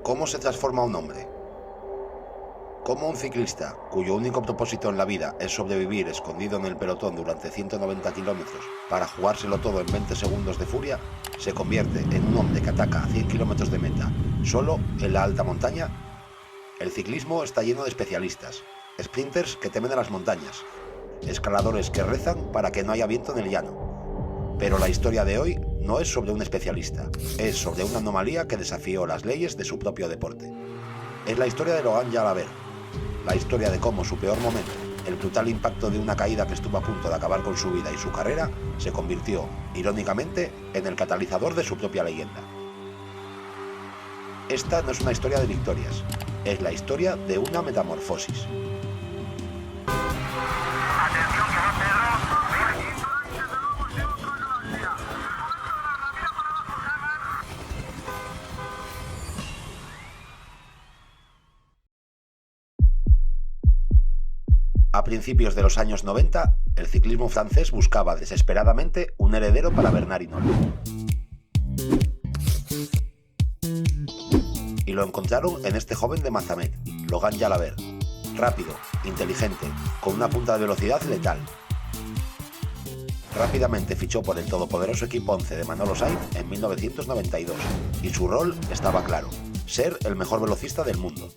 ¿Cómo se transforma un hombre? ¿Cómo un ciclista, cuyo único propósito en la vida es sobrevivir escondido en el pelotón durante 190 kilómetros para jugárselo todo en 20 segundos de furia, se convierte en un hombre que ataca a 100 kilómetros de meta solo en la alta montaña? El ciclismo está lleno de especialistas, sprinters que temen a las montañas, escaladores que rezan para que no haya viento en el llano. Pero la historia de hoy no es sobre un especialista, es sobre una anomalía que desafió las leyes de su propio deporte. Es la historia de Logan Jalabert, la historia de cómo su peor momento, el brutal impacto de una caída que estuvo a punto de acabar con su vida y su carrera, se convirtió, irónicamente, en el catalizador de su propia leyenda. Esta no es una historia de victorias, es la historia de una metamorfosis. A principios de los años 90, el ciclismo francés buscaba desesperadamente un heredero para Bernard Hinault. Y lo encontraron en este joven de Mazamet, Logan Jalabert, rápido, inteligente, con una punta de velocidad letal. Rápidamente fichó por el todopoderoso equipo 11 de Manolo Sainz en 1992, y su rol estaba claro: ser el mejor velocista del mundo.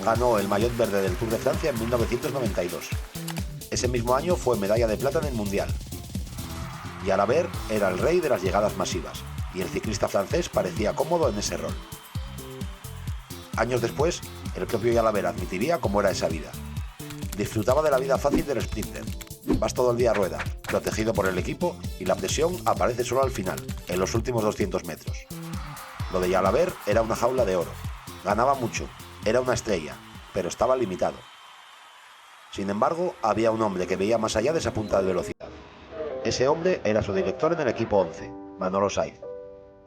Ganó el maillot verde del Tour de Francia en 1992. Ese mismo año fue medalla de plata en el Mundial. Jalabert era el rey de las llegadas masivas, y el ciclista francés parecía cómodo en ese rol. Años después, el propio Jalabert admitiría cómo era esa vida. Disfrutaba de la vida fácil del sprinter. Vas todo el día a rueda, protegido por el equipo, y la presión aparece solo al final, en los últimos 200 metros. Lo de Jalabert era una jaula de oro. Ganaba mucho, era una estrella, pero estaba limitado. Sin embargo, había un hombre que veía más allá de esa punta de velocidad. Ese hombre era su director en el equipo 11, Manolo Sainz.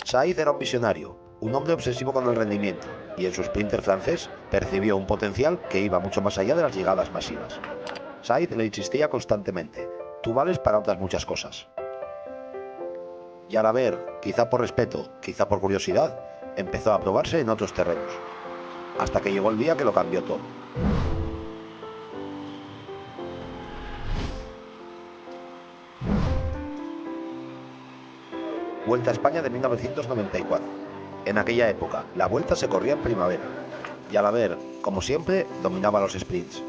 Sainz era un visionario, un hombre obsesivo con el rendimiento, y en su sprinter francés percibió un potencial que iba mucho más allá de las llegadas masivas. Sainz le insistía constantemente: tú vales para otras muchas cosas. Jalabert, quizá por respeto, quizá por curiosidad, empezó a probarse en otros terrenos, hasta que llegó el día que lo cambió todo. Vuelta a España de 1994. En aquella época, la Vuelta se corría en primavera. Jalabert, como siempre, dominaba los sprints.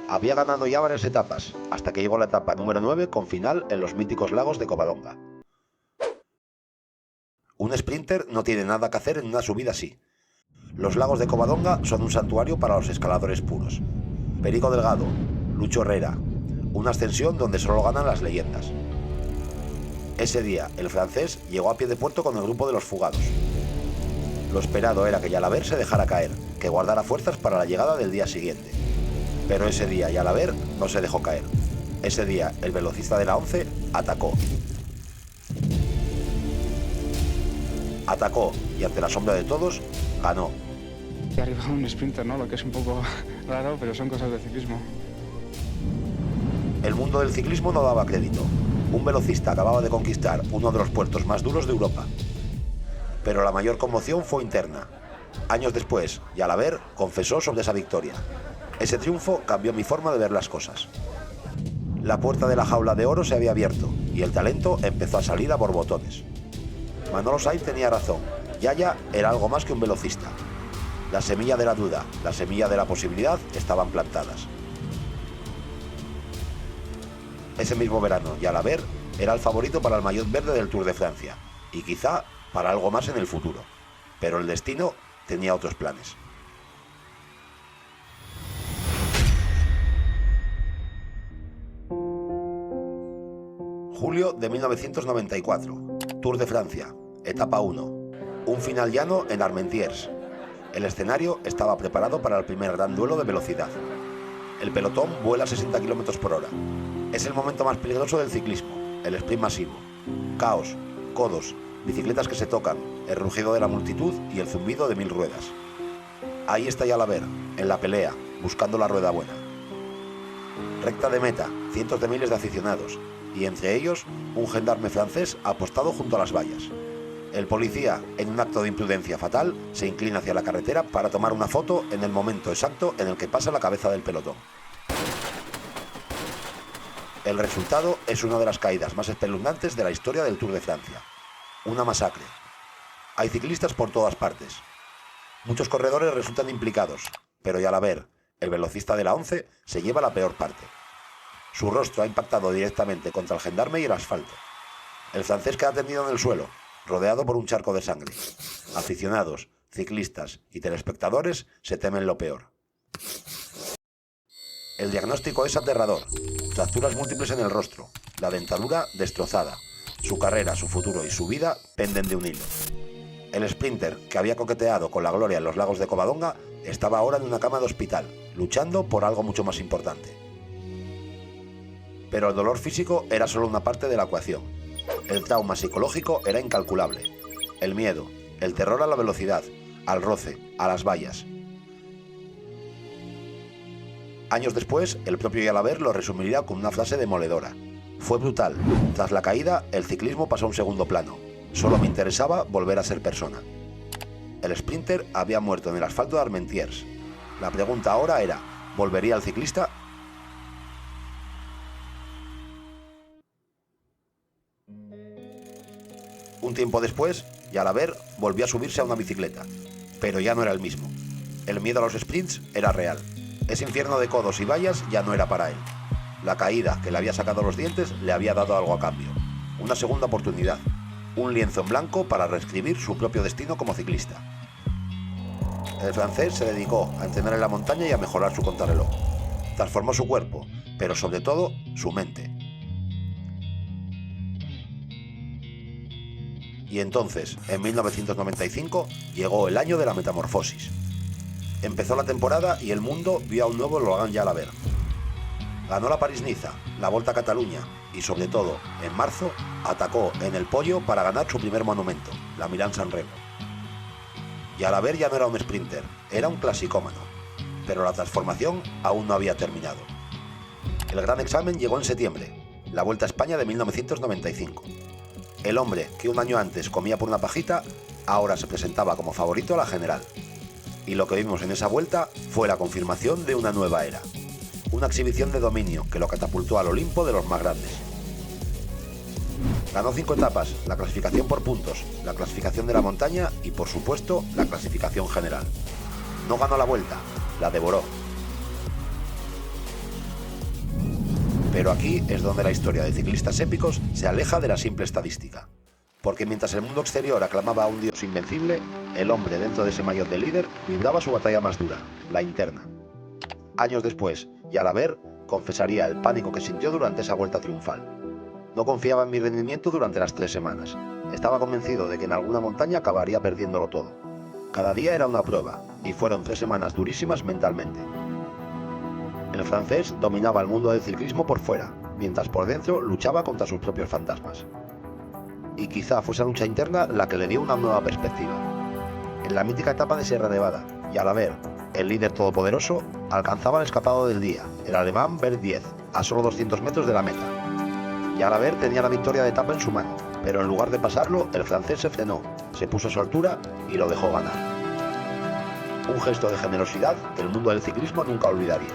Había ganado ya varias etapas, hasta que llegó la etapa número 9 con final en los míticos lagos de Covadonga. Un sprinter no tiene nada que hacer en una subida así. Los lagos de Covadonga son un santuario para los escaladores puros. Perico Delgado, Lucho Herrera, una ascensión donde solo ganan las leyendas. Ese día, el francés llegó a pie de puerto con el grupo de los fugados. Lo esperado era que Jalabert se dejara caer, que guardara fuerzas para la llegada del día siguiente. Pero ese día Jalabert no se dejó caer. Ese día, el velocista de la 11 atacó. Atacó y, ante la sombra de todos, ganó. Y arriba un sprinter, ¿no? Lo que es un poco raro, pero son cosas del ciclismo. El mundo del ciclismo no daba crédito. Un velocista acababa de conquistar uno de los puertos más duros de Europa. Pero la mayor conmoción fue interna. Años después, Jalabert confesó sobre esa victoria. Ese triunfo cambió mi forma de ver las cosas. La puerta de la jaula de oro se había abierto y el talento empezó a salir a borbotones. Manolo Sainz tenía razón. Yaya era algo más que un velocista. La semilla de la duda, la semilla de la posibilidad estaban plantadas. Ese mismo verano, Jalabert era el favorito para el maillot verde del Tour de Francia, y quizá para algo más en el futuro. Pero el destino tenía otros planes. Julio de 1994. Tour de Francia, etapa 1. Un final llano en Armentières. El escenario estaba preparado para el primer gran duelo de velocidad. El pelotón vuela a 60 km por hora. Es el momento más peligroso del ciclismo, el sprint masivo. Caos, codos, bicicletas que se tocan, el rugido de la multitud y el zumbido de 1000 ruedas. Ahí está Jalabert, en la pelea, buscando la rueda buena. Recta de meta, cientos de miles de aficionados, y entre ellos un gendarme francés apostado junto a las vallas. El policía, en un acto de imprudencia fatal, se inclina hacia la carretera para tomar una foto en el momento exacto en el que pasa la cabeza del pelotón. El resultado es una de las caídas más espeluznantes de la historia del Tour de Francia. Una masacre. Hay ciclistas por todas partes. Muchos corredores resultan implicados, pero Jalabert, el velocista de la 11, se lleva la peor parte. Su rostro ha impactado directamente contra el gendarme y el asfalto. El francés queda tendido en el suelo, rodeado por un charco de sangre. Aficionados, ciclistas y telespectadores se temen lo peor. El diagnóstico es aterrador. Fracturas múltiples en el rostro, la dentadura destrozada. Su carrera, su futuro y su vida penden de un hilo. El sprinter, que había coqueteado con la gloria en los lagos de Covadonga, estaba ahora en una cama de hospital, luchando por algo mucho más importante. Pero el dolor físico era solo una parte de la ecuación. El trauma psicológico era incalculable. El miedo, el terror a la velocidad, al roce, a las vallas. Años después, el propio Jalabert lo resumiría con una frase demoledora. Fue brutal. Tras la caída, el ciclismo pasó a un segundo plano. Solo me interesaba volver a ser persona. El sprinter había muerto en el asfalto de Armentières. La pregunta ahora era, ¿volvería el ciclista? Un tiempo después, Jalabert volvió a subirse a una bicicleta, pero ya no era el mismo. El miedo a los sprints era real. Ese infierno de codos y vallas ya no era para él. La caída que le había sacado los dientes le había dado algo a cambio. Una segunda oportunidad. Un lienzo en blanco para reescribir su propio destino como ciclista. El francés se dedicó a entrenar en la montaña y a mejorar su contrarreloj. Transformó su cuerpo, pero sobre todo su mente. Y entonces, en 1995, llegó el año de la metamorfosis. Empezó la temporada y el mundo vio a un nuevo Laurent Jalabert. Ganó la París-Niza, la Volta a Cataluña y, sobre todo, en marzo, atacó en el podio para ganar su primer monumento, la Milán-San Remo. Jalabert ya no era un sprinter, era un clasicómano, pero la transformación aún no había terminado. El gran examen llegó en septiembre, la Vuelta a España de 1995. El hombre que un año antes comía por una pajita, ahora se presentaba como favorito a la general. Y lo que vimos en esa vuelta fue la confirmación de una nueva era. Una exhibición de dominio que lo catapultó al Olimpo de los más grandes. Ganó 5 etapas, la clasificación por puntos, la clasificación de la montaña y, por supuesto, la clasificación general. No ganó la vuelta, la devoró. Pero aquí es donde la historia de ciclistas épicos se aleja de la simple estadística. Porque mientras el mundo exterior aclamaba a un dios invencible, el hombre dentro de ese maillot de líder libraba su batalla más dura, la interna. Años después, Jalabert confesaría el pánico que sintió durante esa vuelta triunfal. No confiaba en mi rendimiento durante las 3 semanas. Estaba convencido de que en alguna montaña acabaría perdiéndolo todo. Cada día era una prueba, y fueron 3 semanas durísimas mentalmente. El francés dominaba el mundo del ciclismo por fuera, mientras por dentro luchaba contra sus propios fantasmas. Y quizá fue esa lucha interna la que le dio una nueva perspectiva. En la mítica etapa de Sierra Nevada, Jalabert, el líder todopoderoso, alcanzaba el escapado del día, el alemán Bert 10, a solo 200 metros de la meta. Jalabert tenía la victoria de etapa en su mano, pero en lugar de pasarlo, el francés se frenó, se puso a su altura y lo dejó ganar. Un gesto de generosidad que el mundo del ciclismo nunca olvidaría.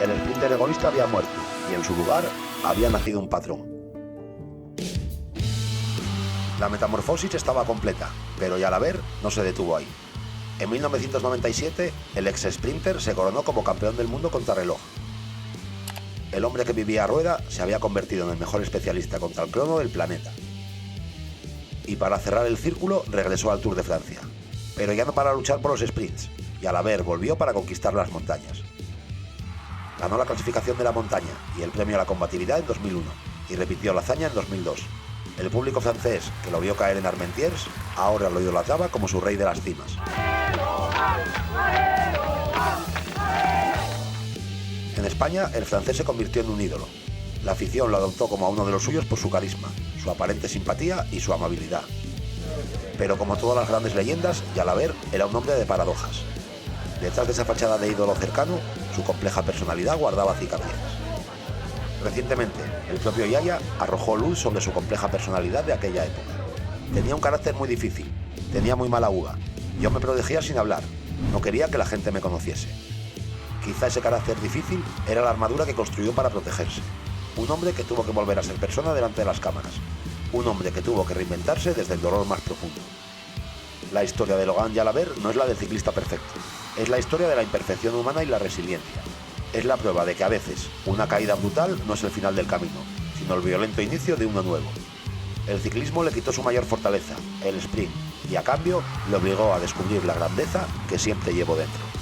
El sprinter egoísta había muerto y en su lugar había nacido un patrón. La metamorfosis estaba completa, pero Jalabert no se detuvo ahí. En 1997, el ex-sprinter se coronó como campeón del mundo contrarreloj. El hombre que vivía a rueda se había convertido en el mejor especialista contra el crono del planeta. Y para cerrar el círculo, regresó al Tour de Francia. Pero ya no para luchar por los sprints. Jalabert volvió para conquistar las montañas. Ganó la clasificación de la montaña y el premio a la combatividad en 2001, y repitió la hazaña en 2002. El público francés, que lo vio caer en Armentières, ahora lo idolatraba como su rey de las cimas. En España, el francés se convirtió en un ídolo. La afición lo adoptó como a uno de los suyos por su carisma, su aparente simpatía y su amabilidad. Pero como todas las grandes leyendas, Jalabert era un hombre de paradojas. Detrás de esa fachada de ídolo cercano, su compleja personalidad guardaba cicatrices. Recientemente, el propio Yaya arrojó luz sobre su compleja personalidad de aquella época. Tenía un carácter muy difícil, tenía muy mala uva. Yo me protegía sin hablar, no quería que la gente me conociese. Quizá ese carácter difícil era la armadura que construyó para protegerse. Un hombre que tuvo que volver a ser persona delante de las cámaras. Un hombre que tuvo que reinventarse desde el dolor más profundo. La historia de Logan Jalabert no es la del ciclista perfecto. Es la historia de la imperfección humana y la resiliencia. Es la prueba de que a veces una caída brutal no es el final del camino, sino el violento inicio de uno nuevo. El ciclismo le quitó su mayor fortaleza, el sprint, y a cambio le obligó a descubrir la grandeza que siempre llevó dentro.